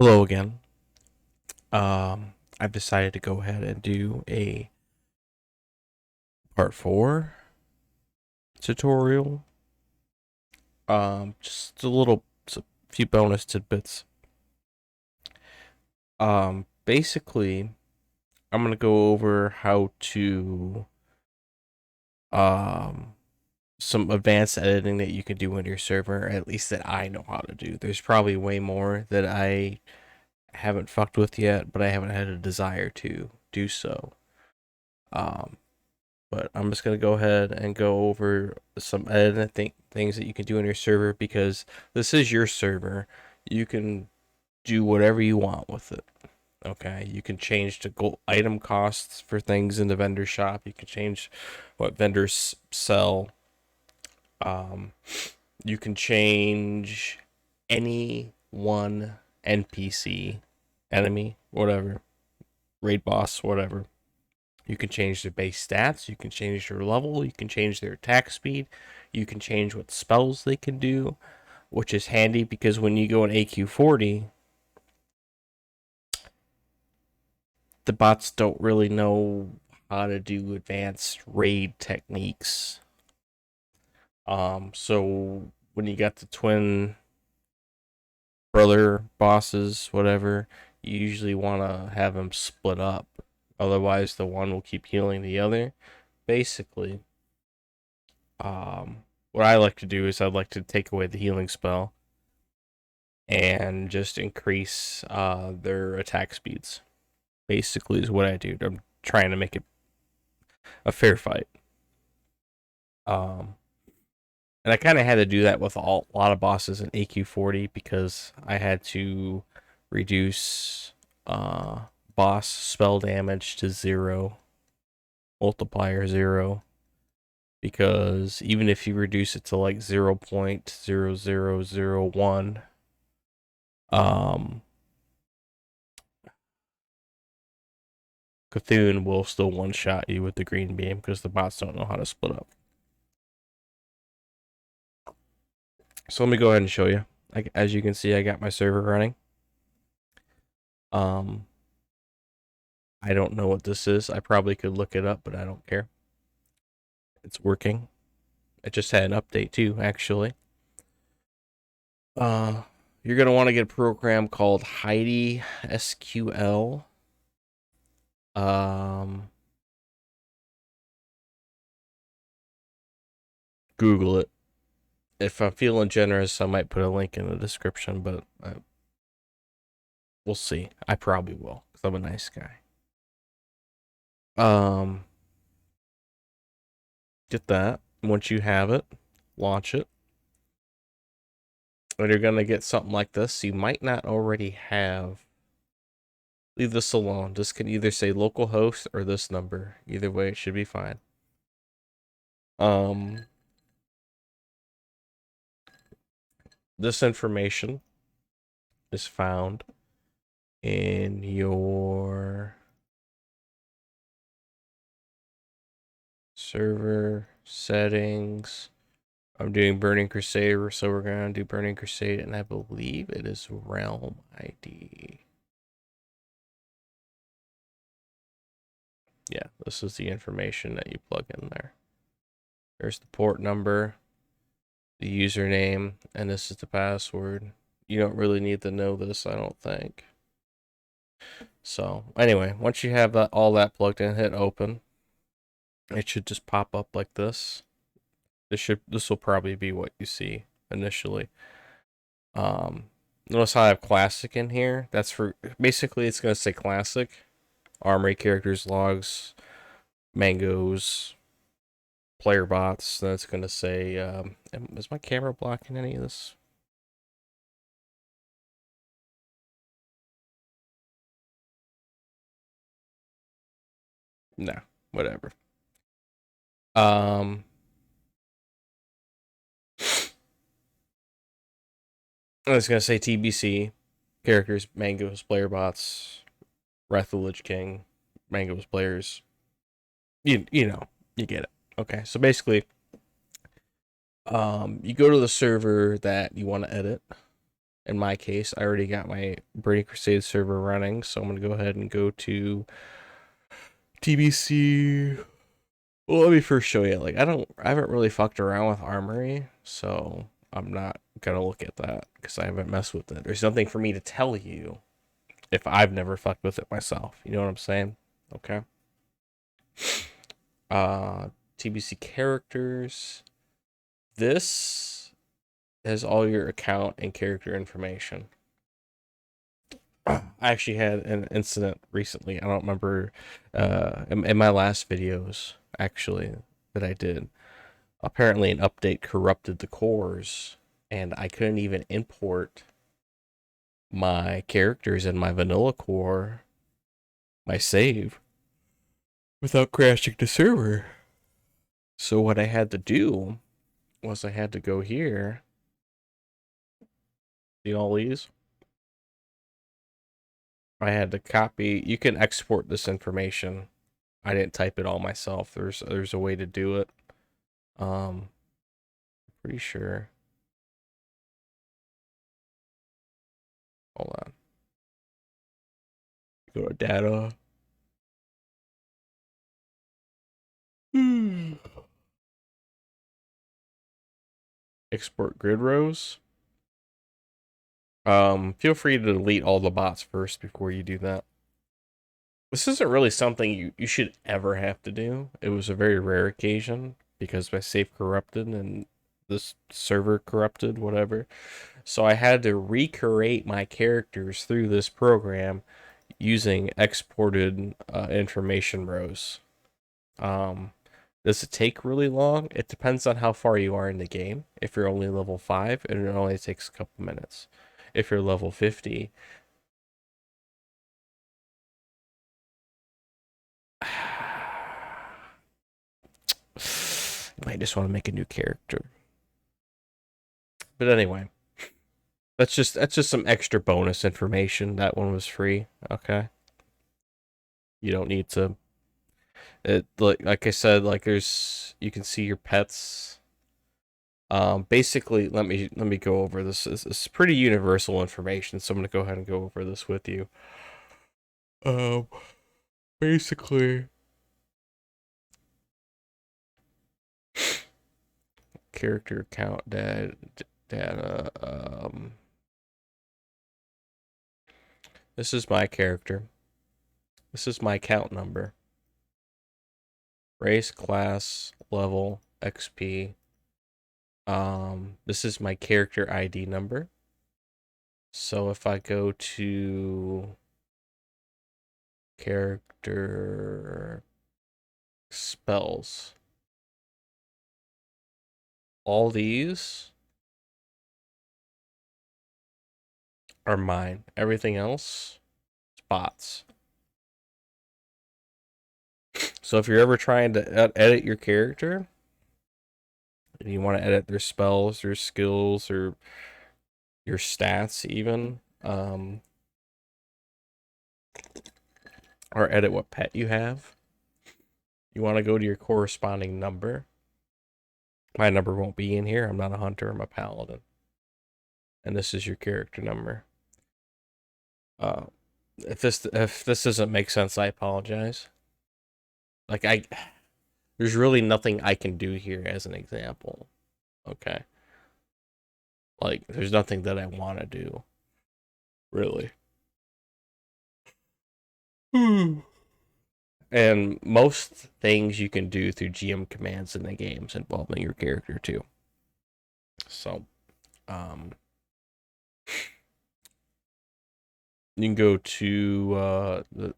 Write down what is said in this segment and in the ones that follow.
Hello again. I've decided to go ahead and do a part 4 tutorial. Just a few bonus tidbits. Basically, I'm gonna go over how to um some advanced editing that you can do on your server, at least that I know how to do. There's probably way more that I haven't fucked with yet, but I haven't had a desire to do so. Um, But I'm just gonna go ahead and go over some editing things that you can do on your server because this is your server. You can do whatever you want with it. Okay, you can change the gold item costs for things in the vendor shop. You can change what vendors sell. Um, you can change any one NPC, enemy, whatever, raid boss, whatever. You can change their base stats, you can change their level, you can change their attack speed, you can change what spells they can do, which is handy because when you go in AQ40, the bots don't really know how to do advanced raid techniques. So when you got the twin brother bosses, whatever, you usually want to have them split up. Otherwise, the one will keep healing the other. Basically, what I like to do is I'd like to take away the healing spell and just increase their attack speeds. Basically, is what I do. I'm trying to make it a fair fight. Um, and I kind of had to do that with a lot of bosses in AQ40 because I had to reduce boss spell damage to 0, multiplier 0. Because even if you reduce it to like 0.0001, um, Cthulhu will still one shot you with the green beam because the bots don't know how to split up. So let me go ahead and show you. As you can see, I got my server running. Um, I don't know what this is. I probably could look it up, but I don't care. It's working. It just had an update too, actually. Uh, you're gonna want to get a program called Heidi SQL. Um, Google it. If I'm feeling generous, I might put a link in the description, but we'll see. I probably will because I'm a nice guy. Um, get that. Once you have it, launch it. And you're gonna get something like this. You might not already have. Leave this alone. This can either say localhost or this number. Either way, it should be fine. Um, this information is found in your server settings. I'm doing Burning Crusade, so we're gonna do Burning Crusade, and I believe it is Realm ID. Yeah, this is the information that you plug in there. There's the port number, the username, and this is the password. You don't really need to know this, I don't think. So anyway, once you have all that plugged in, hit open. It should just pop up like this. This will probably be what you see initially. Um, Notice how I have classic in here. That's for basically it's gonna say classic, armory characters, logs, mangoes, player bots. Then it's gonna say, is my camera blocking any of this? No, whatever. Um, it's gonna say TBC, characters, mangoes, player bots, Wrath of the Lich King, mangoes, players. You know, you get it. Okay, so basically, you go to the server that you want to edit, in my case, I already got my Burning Crusade server running, so I'm gonna go ahead and go to TBC. Well, let me first show you. Like, I haven't really fucked around with Armory, so I'm not gonna look at that because I haven't messed with it. There's nothing for me to tell you if I've never fucked with it myself. You know what I'm saying? Okay. Uh, TBC characters. This has all your account and character information. I actually had an incident recently. I don't remember in my last videos actually that I did. Apparently, an update corrupted the cores, and I couldn't even import my characters in my vanilla core, my save, without crashing the server. So what I had to do was I had to go here. See all these? I had to copy. You can export this information. I didn't type it all myself. There's a way to do it. Um, pretty sure. Hold on. Go to data. Export grid rows. Feel free to delete all the bots first before you do that. This isn't really something you should ever have to do. It was a very rare occasion because my save corrupted and this server corrupted, whatever. So I had to recreate my characters through this program using exported information rows. Um, does it take really long? It depends on how far you are in the game. If you're only level 5, it only takes a couple minutes. If you're level 50, you might just want to make a new character. But anyway, that's just some extra bonus information. That one was free. Okay, you don't need to. It like I said, like there's you can see your pets. Basically, let me go over this. It's pretty universal information, so I'm gonna go ahead and go over this with you. Um, basically, character count data. This is my character. This is my count number. Race, class, level, XP. This is my character ID number. So if I go to character spells, all these are mine. Everything else is bots. So if you're ever trying to edit your character, if you want to edit their spells, their skills, or your stats even, or edit what pet you have, you want to go to your corresponding number. My number won't be in here. I'm not a hunter, I'm a paladin. And this is your character number. Uh, if this doesn't make sense, I apologize. Like there's really nothing I can do here as an example. Okay. Like there's nothing that I want to do. Really. And most things you can do through GM commands in the games involving your character too. So, you can go to the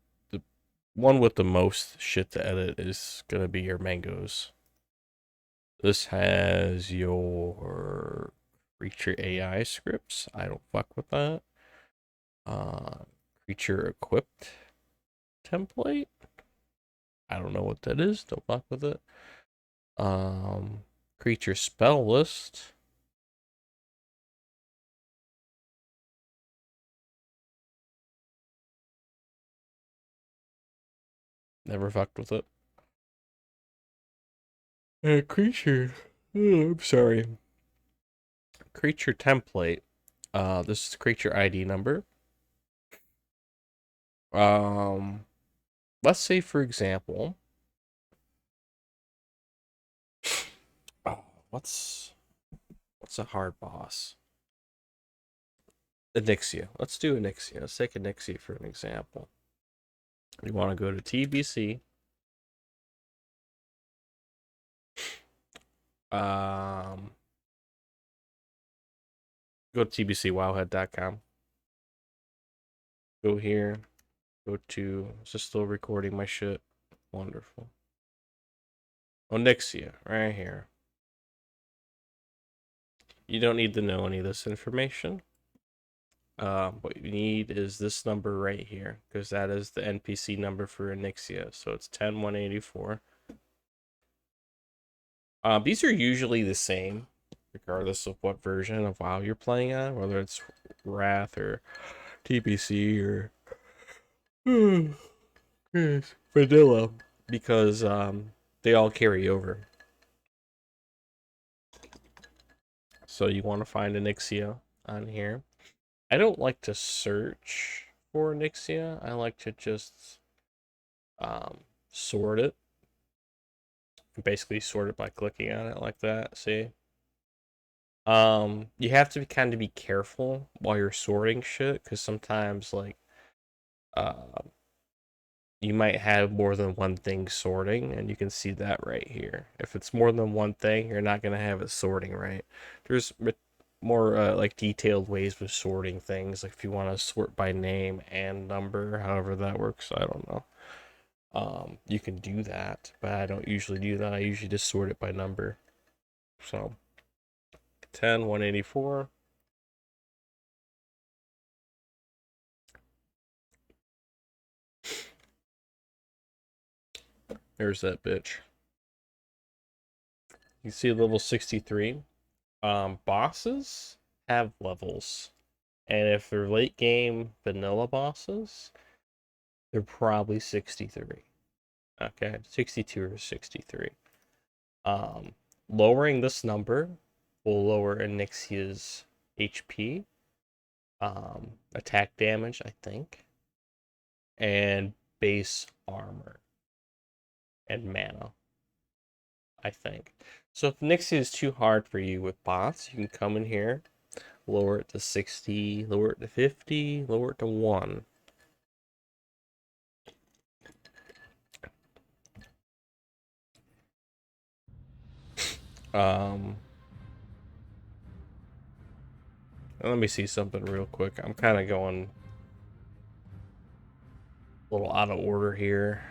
one with the most shit to edit is gonna be your mangoes. This has your creature AI scripts. I don't fuck with that. Creature equipped template. I don't know what that is. Don't fuck with it. Creature spell list. Never fucked with it. Creature. Oh, I'm sorry. Creature template This is creature ID number. Um, let's say for example, oh, what's a hard boss? Anixia. Let's do Anixia. Let's take Anixia for an example. You want to go to TBC. Um, Go to tbcwowhead.com. Go here. Go to. Is this still recording my shit? Wonderful. Onyxia, right here. You don't need to know any of this information. What you need is this number right here, because that is the NPC number for Onyxia. So it's 10184. These are usually the same, regardless of what version of WoW you're playing on, whether it's Wrath or TBC or Vanilla, because they all carry over. So you want to find Onyxia on here. I don't like to search for Onyxia. I like to just sort it. Basically sort it by clicking on it like that. See? You have to kind of be careful while you're sorting shit, because sometimes like uh you might have more than one thing sorting, and you can see that right here. If it's more than one thing, you're not gonna have it sorting right. There's more like detailed ways of sorting things, like if you want to sort by name and number, however that works, I don't know. You can do that, but I don't usually do that. I usually just sort it by number. So 10184. There's that bitch. You see level 63. Bosses have levels, and if they're late game vanilla bosses, they're probably 63. Okay, 62 or 63. Um, Lowering this number will lower Onyxia's HP, attack damage, I think, and base armor and mana, I think. So if Nixie is too hard for you with bots, you can come in here, lower it to 60, lower it to 50, lower it to 1. Um, Let me see something real quick. I'm kind of going a little out of order here.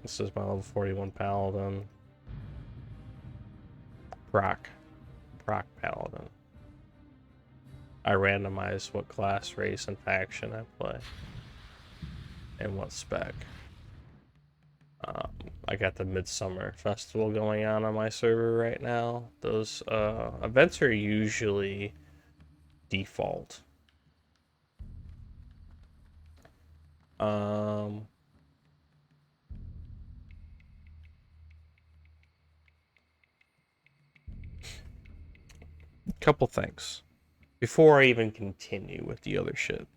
This is my level 41 paladin. Proc paladin. I randomize what class, race, and faction I play, and what spec. I got the Midsummer Festival going on my server right now. Those events are usually default. Couple things before I even continue with the other shit.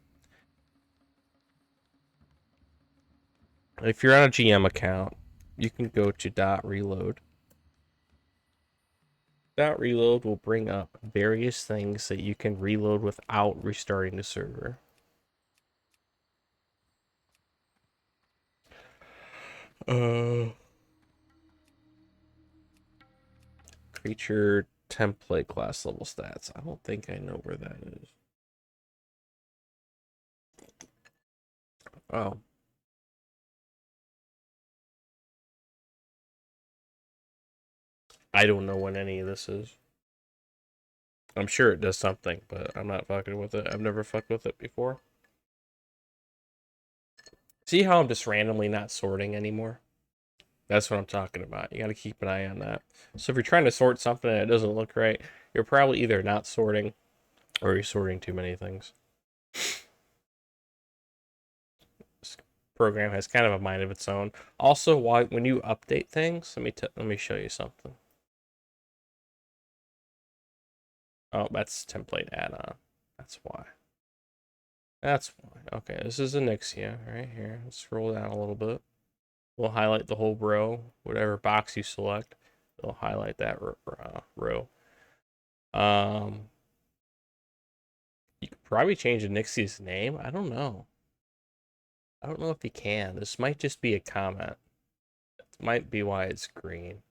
If you're on a GM account, you can go to .reload. .reload will bring up various things that you can reload without restarting the server. Creature template class level stats. I don't think I know where that is. Oh. I don't know when any of this is. I'm sure it does something, but I'm not fucking with it. I've never fucked with it before. See how I'm just randomly not sorting anymore? That's what I'm talking about. You gotta keep an eye on that. So if you're trying to sort something and it doesn't look right, you're probably either not sorting or you're sorting too many things. This program has kind of a mind of its own. Also, when you update things, let me show you something. Oh, that's template add-on. That's why. That's why. Okay, this is Anixia right here. Let's scroll down a little bit. We'll highlight the whole row, whatever box you select. It'll highlight that row. Um, you could probably change Anixia's name. I don't know. I don't know if you can. This might just be a comment. It might be why it's green.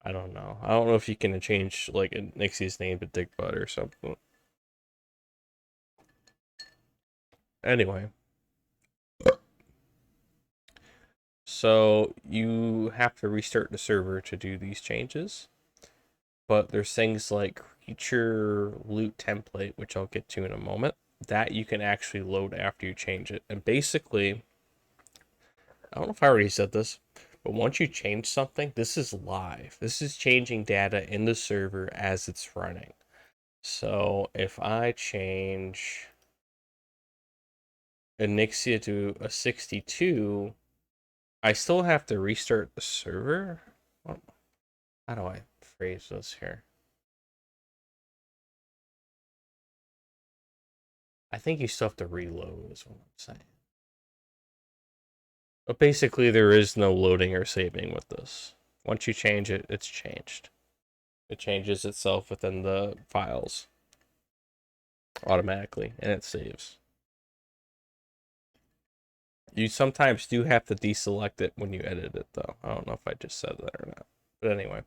I don't know. I don't know if you can change like Anixia's name to Dickbutt or something. Anyway, so you have to restart the server to do these changes. But there's things like creature loot template, which I'll get to in a moment, that you can actually load after you change it. And basically, I don't know if I already said this, but once you change something, this is live. This is changing data in the server as it's running. So if I change Anixia to a 62, I still have to restart the server. How do I phrase this here? I think you still have to reload, is what I'm saying. But basically, there is no loading or saving with this. Once you change it, it's changed. It changes itself within the files automatically, and it saves. You sometimes do have to deselect it when you edit it, though. I don't know if I just said that or not. But anyway.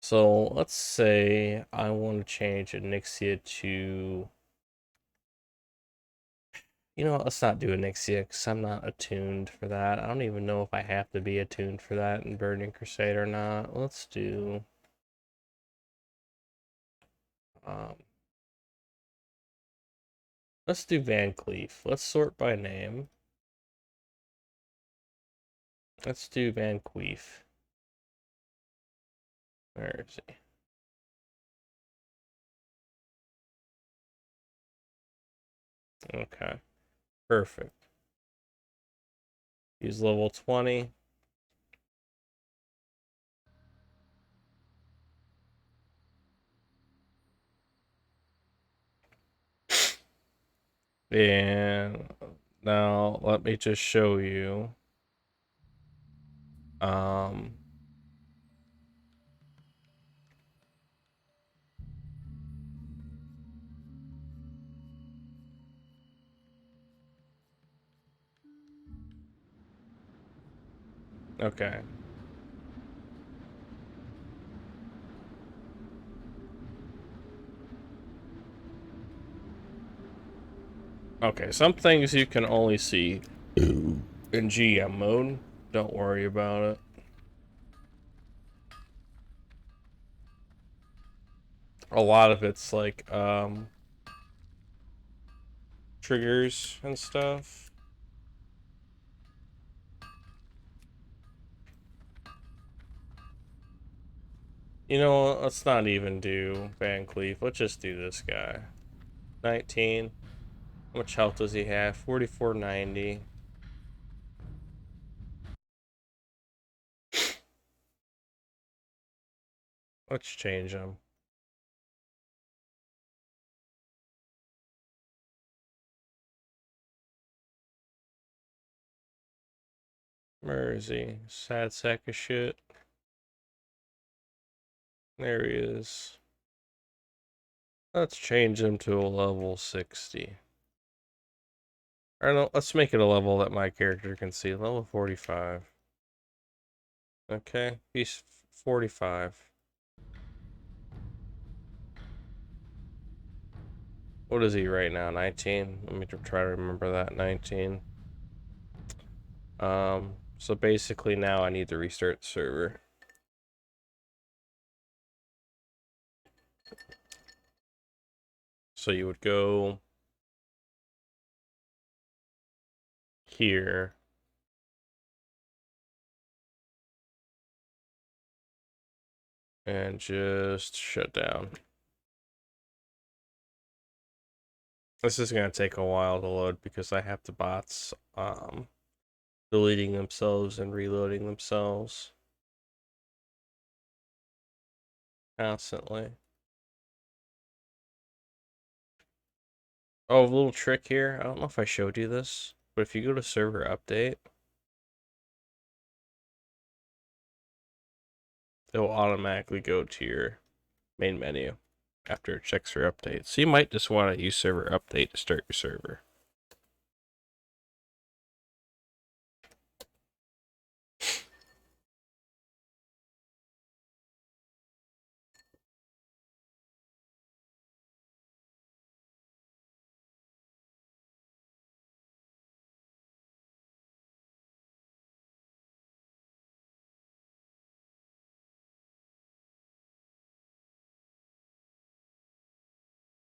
So let's say I want to change Anixia to... You know what, let's not do Anixia, because I'm not attuned for that. I don't even know if I have to be attuned for that in Burning Crusade or not. Let's do... Um, let's do Van Cleef. Let's sort by name. Let's do Van Cleef. Where is he? Okay, perfect. He's level 20. And now let me just show you. Um, okay. Okay, some things you can only see in GM mode. Don't worry about it. A lot of it's like triggers and stuff. You know what? Let's not even do Van Cleef. Let's just do this guy. 19. How much health does he have? 4490. Let's change him. Where is he? Sad sack of shit. There he is. Let's change him to a level 60. Or no, let's make it a level that my character can see. Level 45. Okay, he's 45. What is he right now? 19? Let me try to remember that. 19. So basically now I need to restart the server. So you would go here. And just shut down. This is gonna take a while to load because I have the bots deleting themselves and reloading themselves constantly. Oh, a little trick here. I don't know if I showed you this, but if you go to server update, it will automatically go to your main menu after it checks for updates. So you might just want to use server update to start your server.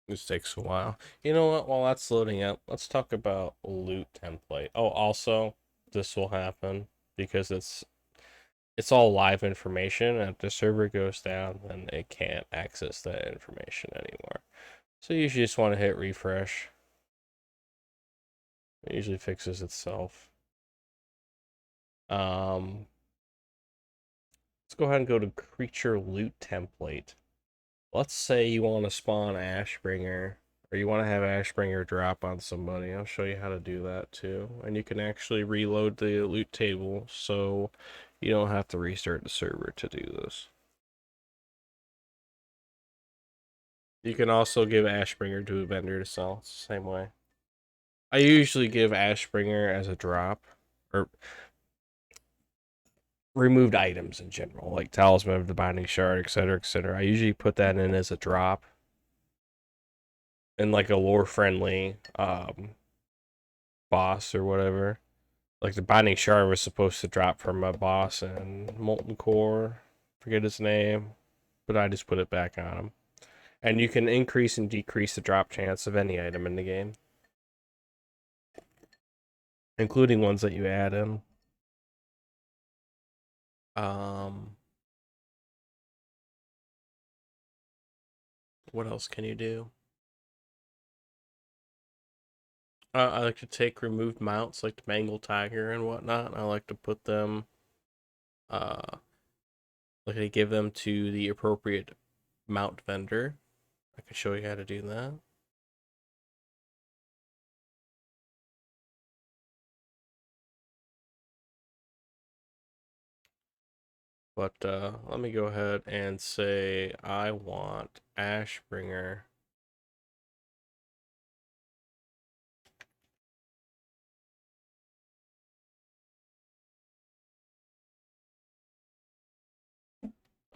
This takes a while. You know what? While that's loading up, let's talk about loot template. Oh, also, this will happen because it's all live information, and if the server goes down, then it can't access that information anymore. So you usually just want to hit refresh. It usually fixes itself. Let's go ahead and go to creature loot template. Let's say you want to spawn Ashbringer, or you want to have Ashbringer drop on somebody. I'll show you how to do that too. And you can actually reload the loot table, so you don't have to restart the server to do this. You can also give Ashbringer to a vendor to sell. It's the same way. I usually give Ashbringer as a drop, or removed items in general, like Talisman of the Binding Shard, etc., etc. I usually put that in as a drop in like a lore friendly boss or whatever. Like the Binding Shard was supposed to drop from a boss in Molten Core, forget his name, but I just put it back on him. And you can increase and decrease the drop chance of any item in the game, including ones that you add in. Um, what else can you do? I like to take removed mounts like the Bengal Tiger and whatnot. I like to put them, like to give them to the appropriate mount vendor. I can show you how to do that. But let me go ahead and say I want Ashbringer.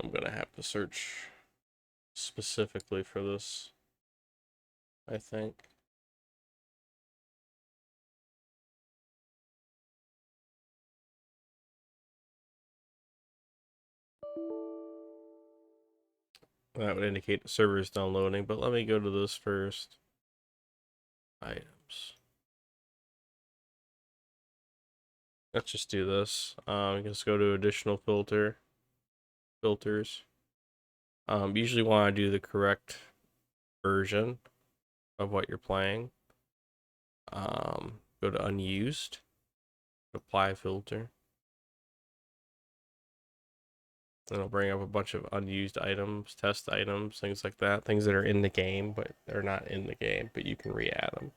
I'm gonna have to search specifically for this, I think. That would indicate the server is downloading, but let me go to this first. Items. Let's just do this. Just go to additional filters. Usually want to do the correct version of what you're playing. Go to unused, apply filter. Then it'll bring up a bunch of unused items, test items, things like that. Things that are in the game, but they're not in the game, but you can re-add them.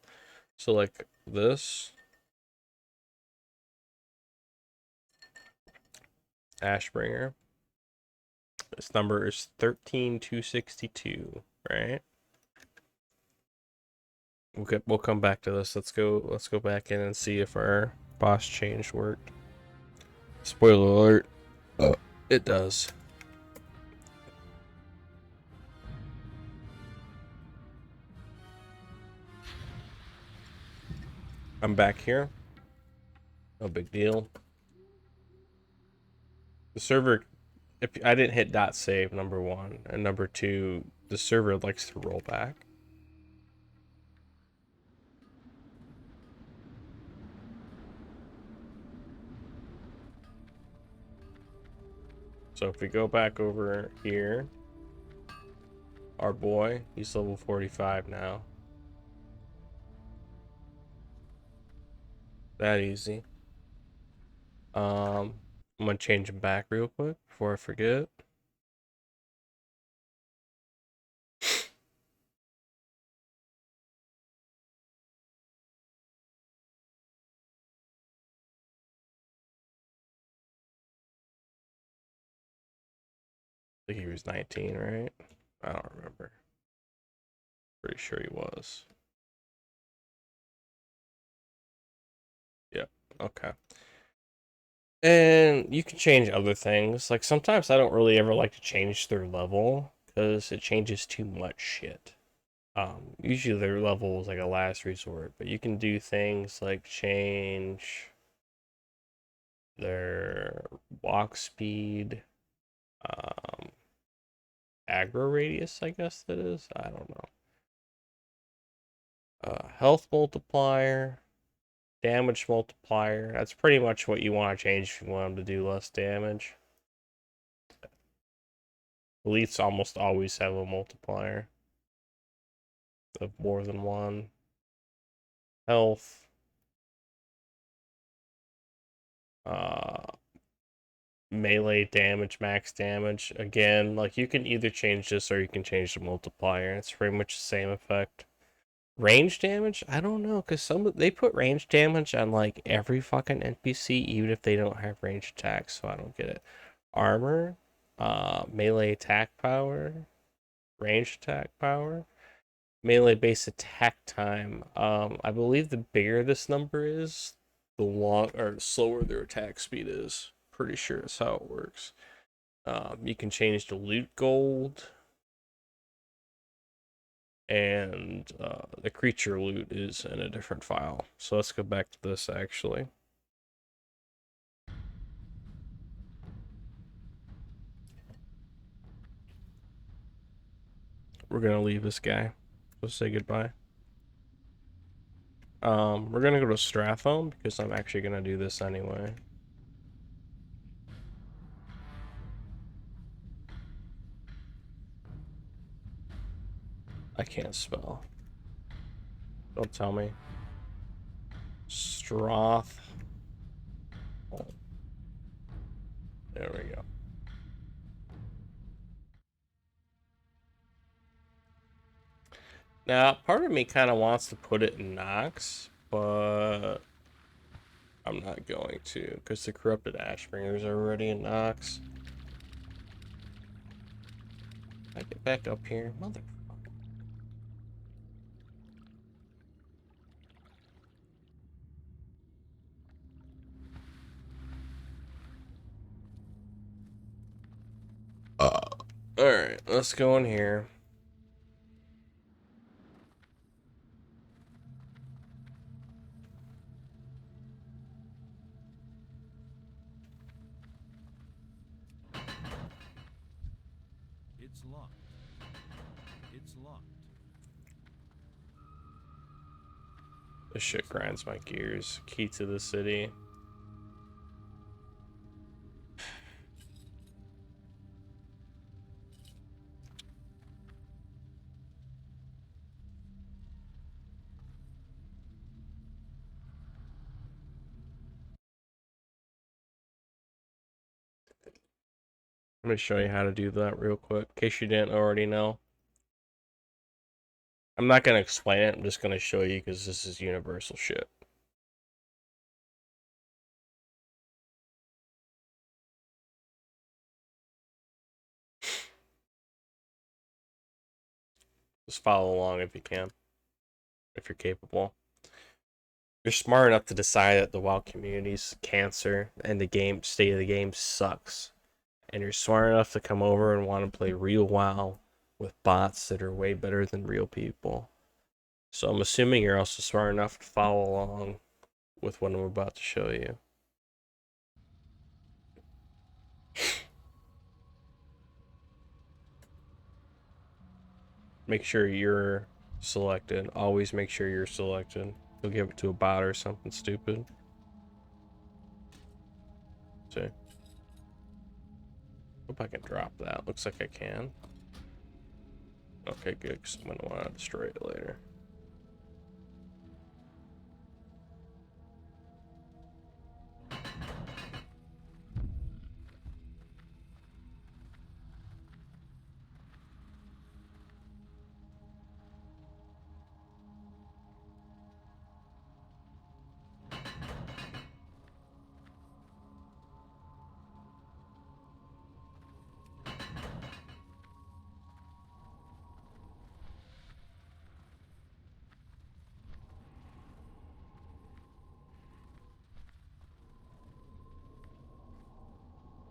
So like this, Ashbringer. This number is 13262, right? We'll come back to this. Let's go back in and see if our boss change worked. Spoiler alert. It does. I'm back here. No big deal. The server, if I didn't hit dot save, number one, and number two, the server likes to roll back. So if we go back over here, our boy, he's level 45 now. That easy. I'm gonna change him back real quick before I forget. I think he was 19, right? I don't remember. Pretty sure he was. Yeah. Okay. And you can change other things. Like sometimes I don't really ever like to change their level because it changes too much shit. Usually their level is like a last resort, but you can do things like change their walk speed, um, aggro radius, I guess that is. I don't know. Health multiplier, damage multiplier. That's pretty much what you want to change if you want them to do less damage. Elites almost always have a multiplier of more than one. Health. Uh, Melee damage, max damage. Again, like you can either change this or you can change the multiplier. It's pretty much the same effect. Range damage? I don't know, because they put range damage on like every fucking NPC, even if they don't have range attacks, so I don't get it. Armor, melee attack power, range attack power, melee base attack time. I believe the bigger this number is, the long or slower their attack speed is. Pretty sure that's how it works. You can change the loot gold, and the creature loot is in a different file. So let's go back to this actually. We're gonna leave this guy. Let's say goodbye. We're gonna go to Strathome because I'm actually gonna do this anyway. I can't spell. Don't tell me. Stroth. Oh, there we go. Now, part of me kind of wants to put it in Nox, but I'm not going to because the corrupted Ashbringers are already in Nox. I get back up here, mother. Alright, let's go in here. It's locked. It's locked. This shit grinds my gears. Key to the city. Let me show you how to do that real quick, in case you didn't already know. I'm not going to explain it, I'm just going to show you because this is universal shit. Just follow along if you can, if you're capable. You're smart enough to decide that the WoW community's cancer and the game state of the game sucks. And you're smart enough to come over and want to play real WoW with bots that are way better than real people. So I'm assuming you're also smart enough to follow along with what I'm about to show you. Make sure you're selected. Always make sure you're selected. You'll give it to a bot or something stupid. See. Hope I can drop that. Looks like I can. Okay, good, because I'm going to want to destroy it later.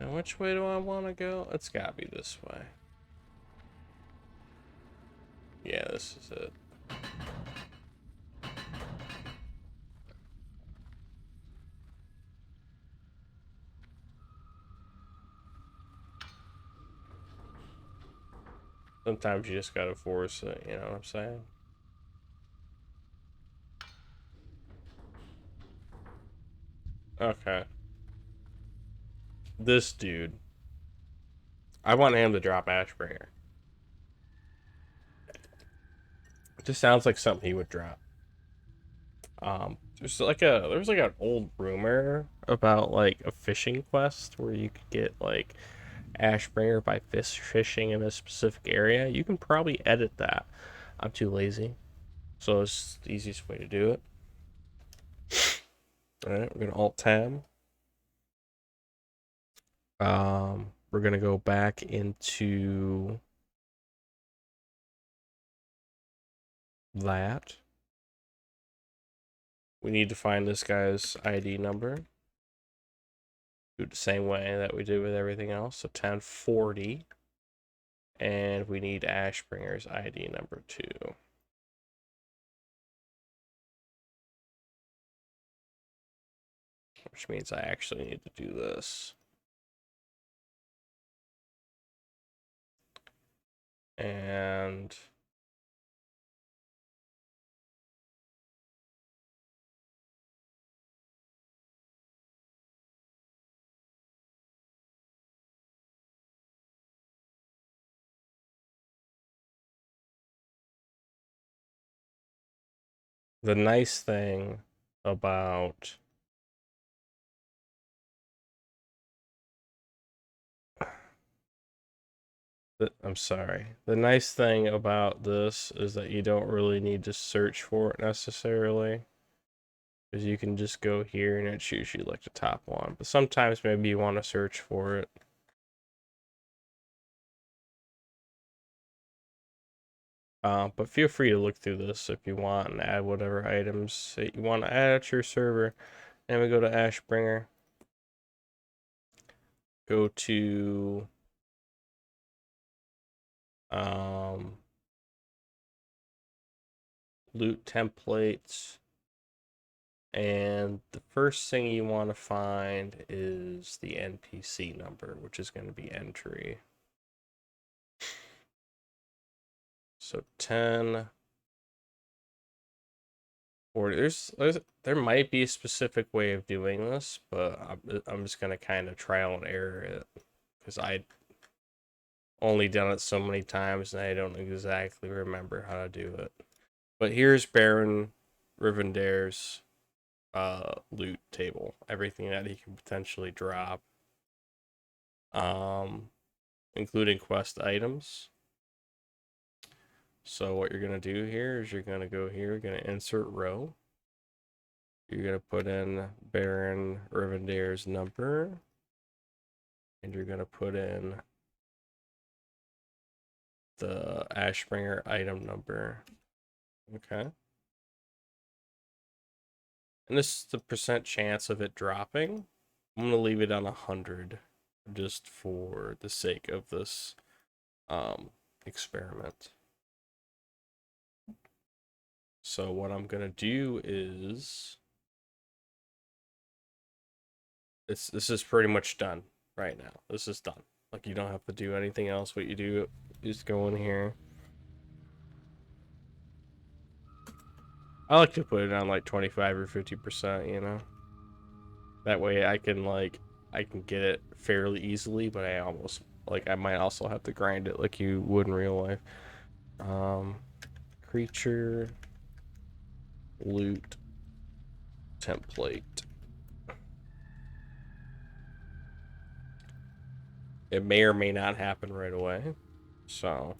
And which way do I want to go? It's gotta be this way. Yeah, this is it. Sometimes you just gotta force it, you know what I'm saying? Okay. This dude. I want him to drop Ashbringer. It just sounds like something he would drop. There was like an old rumor about like a fishing quest where you could get like Ashbringer by fishing in a specific area. You can probably edit that. I'm too lazy, so it's the easiest way to do it. All right, we're gonna Alt Tab. We're gonna go back into that. We need to find this guy's ID number. Do it the same way that we did with everything else. So 1040. And we need Ashbringer's ID number 2. Which means I actually need to do this. And the nice thing about I'm sorry. The nice thing about this is that you don't really need to search for it necessarily. Because you can just go here and it's usually like the top one. But sometimes maybe you want to search for it. But feel free to look through this if you want and add whatever items that you want to add to your server. And we go to Ashbringer. Go to loot templates. And the first thing you want to find is the NPC number, which is going to be entry. So 10. Or there might be a specific way of doing this, but I'm just gonna kind of trial and error it because I only done it so many times and I don't exactly remember how to do it. But here's Baron Rivendare's loot table, everything that he can potentially drop, including quest items. So what you're gonna do here is you're gonna go here, you're gonna insert row. You're gonna put in Baron Rivendare's number, and you're gonna put in the Ashbringer item number. Okay. And this is the percent chance of it dropping. I'm gonna leave it on 100 just for the sake of this experiment. So what I'm gonna do is this is pretty much done right now. This is done. Like you don't have to do anything else. What you do is go in here. I like to put it on like 25 or 50%, you know. That way I can get it fairly easily, but I might also have to grind it like you would in real life. Creature loot template. It may or may not happen right away. So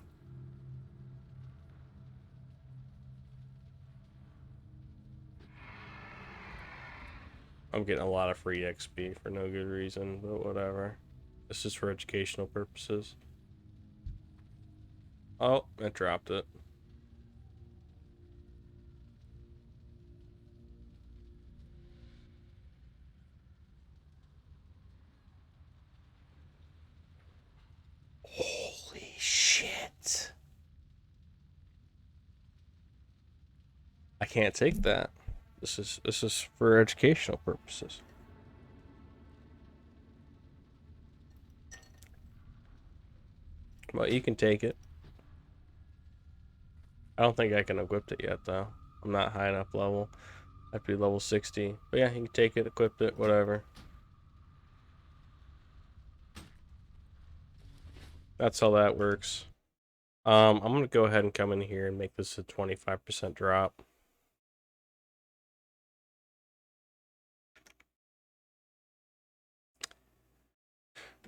I'm getting a lot of free XP for no good reason, but whatever. This is for educational purposes. Oh, I dropped it. I can't take that. This is for educational purposes. Well, you can take it. I don't think I can equip it yet, though. I'm not high enough level. I have to be level 60. But yeah, you can take it, equip it, whatever. That's how that works. I'm gonna go ahead and come in here and make this a 25% drop.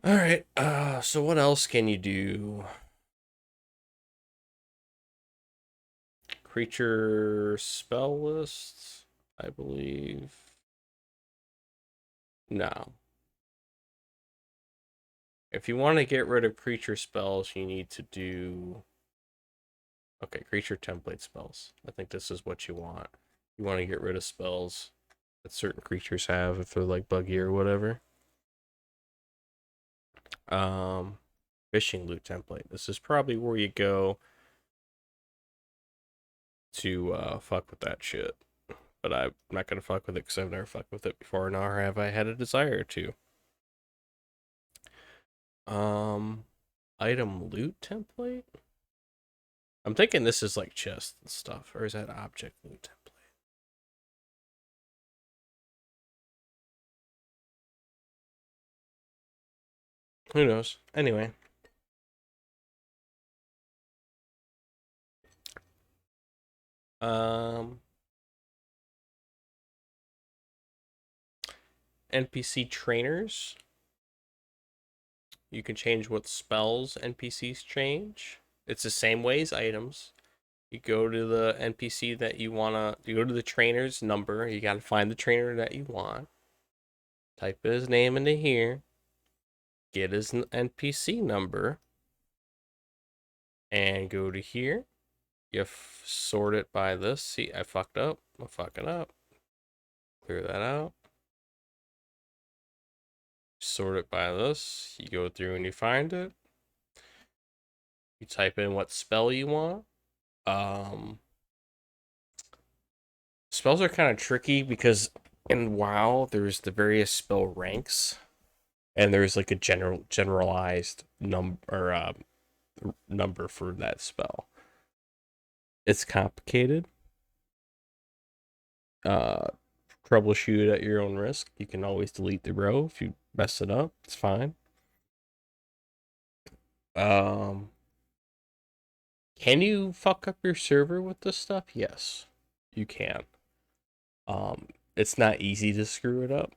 All right. So what else can you do? Creature spell lists, I believe. No. If you want to get rid of creature spells, you need to do. Okay, creature template spells. I think this is what you want. You want to get rid of spells that certain creatures have if they're like buggy or whatever. Um, Fishing loot template. This is probably where you go to fuck with that shit. But I'm not gonna fuck with it because I've never fucked with it before, nor have I had a desire to. Um, Item loot template. I'm thinking this is like chest and stuff, or is that object loot template? Who knows? Anyway, um, NPC trainers. You can change what spells NPCs change. It's the same way as items. You go to the NPC that you go to the trainer's number. You gotta find the trainer that you want. Type his name into here. Get his NPC number. And go to here. You sort it by this. See, I fucked up. I'm fucking up. Clear that out. Sort it by this. You go through and you find it. You type in what spell you want. Um, Spells are kind of tricky because in WoW there's the various spell ranks, and there's like a generalized number for that spell. It's complicated. Uh, Troubleshoot at your own risk. You can always delete the row if you mess it up. It's fine. Um, can you fuck up your server with this stuff? Yes, you can. It's not easy to screw it up.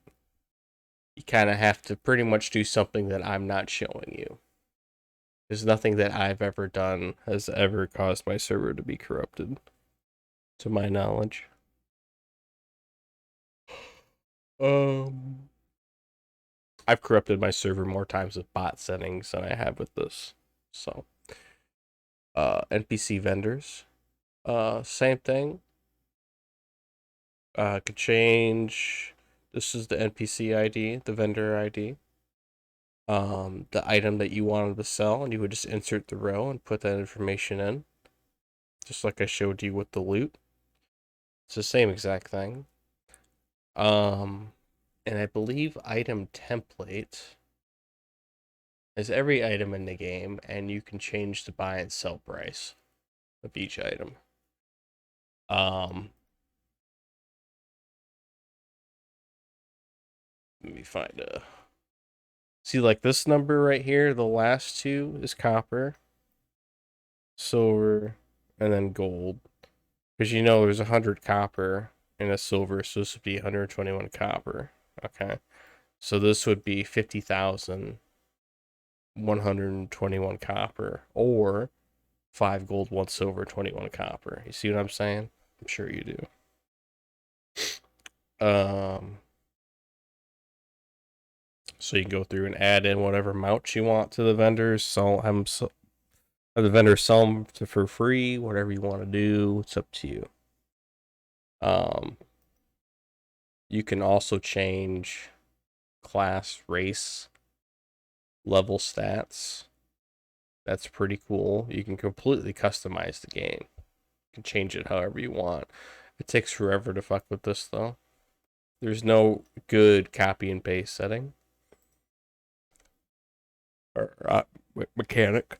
You kind of have to pretty much do something that I'm not showing you. There's nothing that I've ever done has ever caused my server to be corrupted, to my knowledge. Um, I've corrupted my server more times with bot settings than I have with this. So, NPC vendors, same thing. Could change. This is the NPC ID, the vendor ID. The item that you wanted to sell, and you would just insert the row and put that information in, just like I showed you with the loot. It's the same exact thing. Um, and I believe item template is every item in the game, and you can change the buy and sell price of each item. Um, Let me find a. See, like this number right here, the last two is copper, silver, and then gold. Because you know there's 100 copper and a silver, so this would be 121 copper. Okay. So this would be 50,121 copper, or 5 gold, 1 silver, 21 copper. You see what I'm saying? I'm sure you do. Um, so you can go through and add in whatever mounts you want to the vendors. Have the vendors sell them for free. Whatever you want to do, it's up to you. Um, you can also change class, race, level stats. That's pretty cool. You can completely customize the game. You can change it however you want. It takes forever to fuck with this though. There's no good copy and paste setting or mechanic.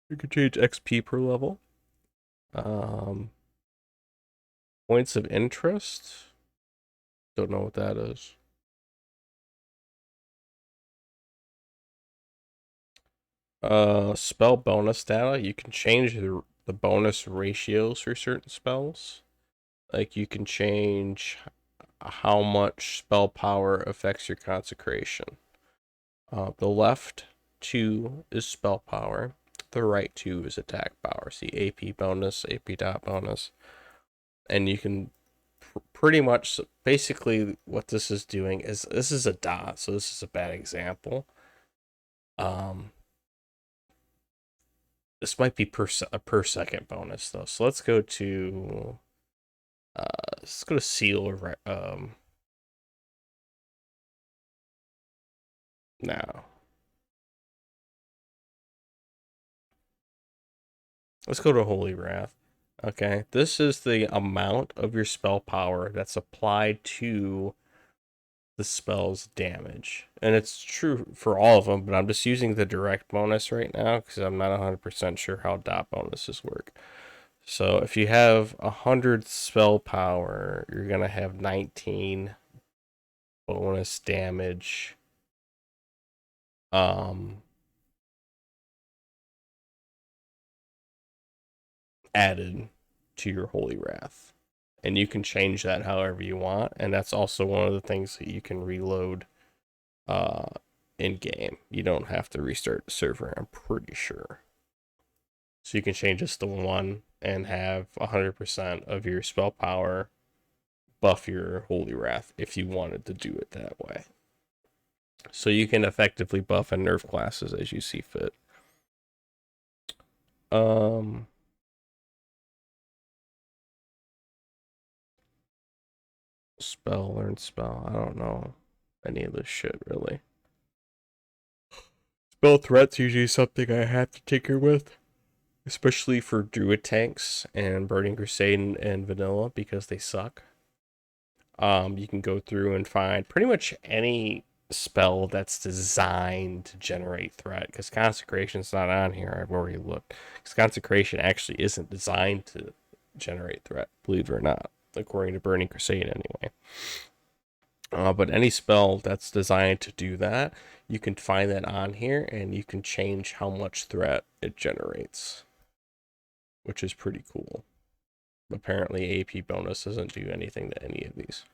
You can change XP per level. Um, Points of interest. Don't know what that is. Spell bonus data. You can change the bonus ratios for certain spells. Like you can change how much spell power affects your consecration. The left 2 is spell power. The right 2 is attack power. See AP bonus, AP dot bonus. And you can pretty much, basically what this is doing is, this is a dot, so this is a bad example. Um, this might be a per second bonus though. So let's go to seal or now. Let's go to Holy Wrath. Okay, this is the amount of your spell power that's applied to the spell's damage. And it's true for all of them, but I'm just using the direct bonus right now because I'm not 100% sure how dot bonuses work. So if you have 100 spell power, you're going to have 19 bonus damage. Added to your Holy Wrath. And you can change that however you want. And that's also one of the things that you can reload in game. You don't have to restart the server, I'm pretty sure. So you can change this to 1 and have 100% of your spell power buff your Holy Wrath if you wanted to do it that way. So you can effectively buff and nerf classes as you see fit. Learn spell. I don't know any of this shit really. Spell threats usually something I have to tinker with, especially for Druid tanks and Burning Crusade and Vanilla because they suck. You can go through and find pretty much any spell that's designed to generate threat, because Consecration's not on here. I've already looked. Because Consecration actually isn't designed to generate threat, believe it or not, according to Burning Crusade anyway. But any spell that's designed to do that, you can find that on here, and you can change how much threat it generates, which is pretty cool. Apparently, AP bonus doesn't do anything to any of these.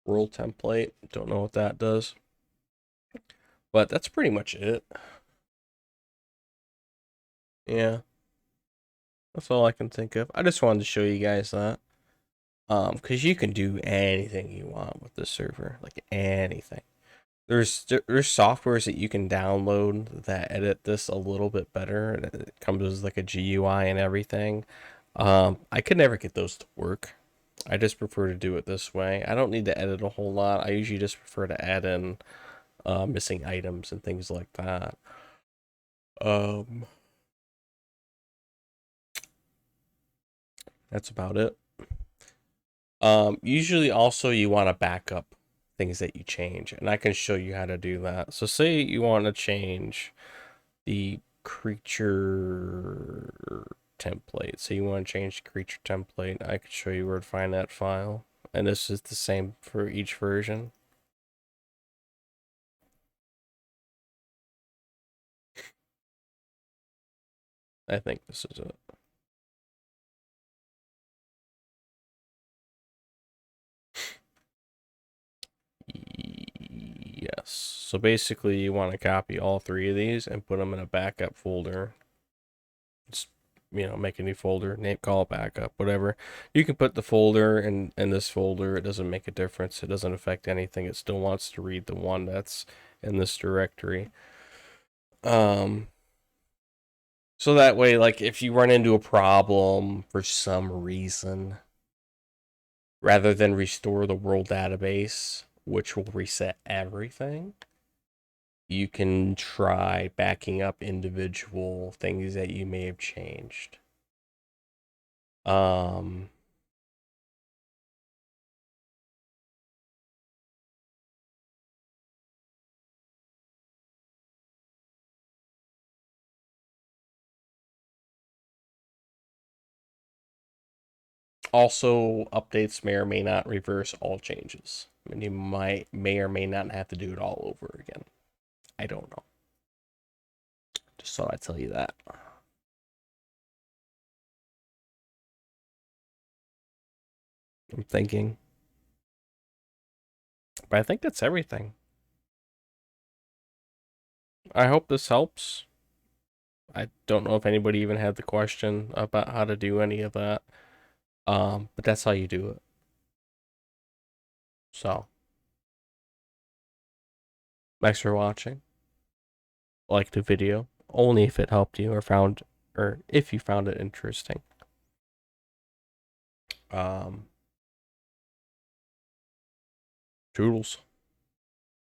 Rule template, don't know what that does. But that's pretty much it. Yeah. That's all I can think of. I just wanted to show you guys that. Because you can do anything you want with this server. Like anything. There's softwares that you can download that edit this a little bit better. It comes with like a GUI and everything. I could never get those to work. I just prefer to do it this way. I don't need to edit a whole lot. I usually just prefer to add in missing items and things like that. That's about it. Usually also you want to back up things that you change, and I can show you how to do that. So say you want to change the creature template. So you want to change the creature template. I can show you where to find that file. And this is the same for each version. I think this is it. Yes. So basically you want to copy all 3 of these and put them in a backup folder. Just, make a new folder, name, call it backup, whatever. You can put the folder in this folder. It doesn't make a difference. It doesn't affect anything. It still wants to read the one that's in this directory. So that way, like, if you run into a problem for some reason, rather than restore the world database, which will reset everything, you can try backing up individual things that you may have changed. Um, Also, updates may or may not reverse all changes. And you may or may not have to do it all over again. I don't know. Just thought I'd tell you that. I'm thinking. But I think that's everything. I hope this helps. I don't know if anybody even had the question about how to do any of that. But that's how you do it. So, thanks for watching. Like the video only if it helped you or if you found it interesting. Um, Toodles.